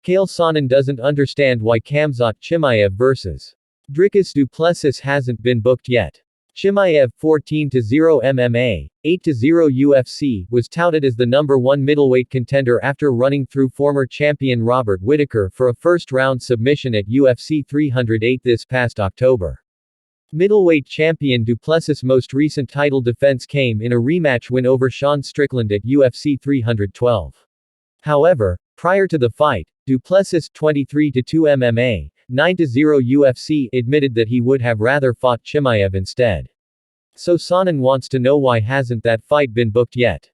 Chael Sonnen doesn't understand why Khamzat Chimaev vs. Dricus Du Plessis hasn't been booked yet. Chimaev 14-0 MMA, 8-0 UFC, was touted as the #1 middleweight contender after running through former champion Robert Whittaker for a first-round submission at UFC 308 this past October. Middleweight champion Du Plessis' most recent title defense came in a rematch win over Sean Strickland at UFC 312. However, prior to the fight, Du Plessis 23-2 MMA, 9-0 UFC admitted that he would have rather fought Chimaev instead. So Sonnen wants to know why hasn't that fight been booked yet.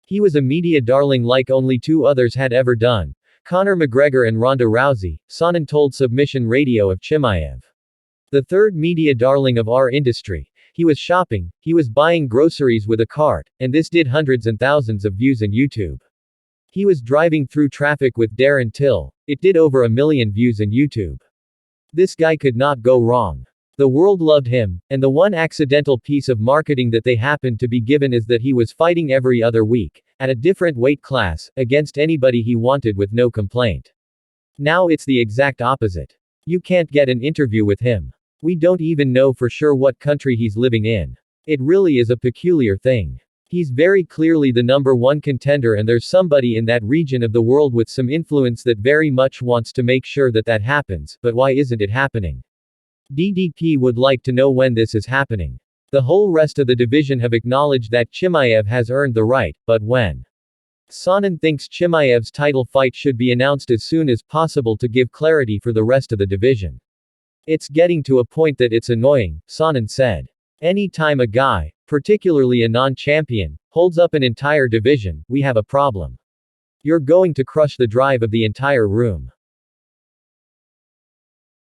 He was a media darling like only two others had ever done, Conor McGregor and Ronda Rousey, Sonnen told Submission Radio of Chimaev. The third media darling of our industry. He was shopping, he was buying groceries with a cart, and this did hundreds and thousands of views on YouTube. He was driving through traffic with Darren Till, it did over 1 million views on YouTube. This guy could not go wrong. The world loved him, and the one accidental piece of marketing that they happened to be given is that he was fighting every other week, at a different weight class, against anybody he wanted with no complaint. Now it's the exact opposite. You can't get an interview with him. We don't even know for sure what country he's living in. It really is a peculiar thing. He's very clearly the #1 contender, and there's somebody in that region of the world with some influence that very much wants to make sure that that happens, but why isn't it happening? DDP would like to know when this is happening. The whole rest of the division have acknowledged that Chimaev has earned the right, but when? Sonnen thinks Chimaev's title fight should be announced as soon as possible to give clarity for the rest of the division. It's getting to a point that it's annoying, Sonnen said. Any time a guy, particularly a non-champion, holds up an entire division, we have a problem. You're going to crush the drive of the entire room.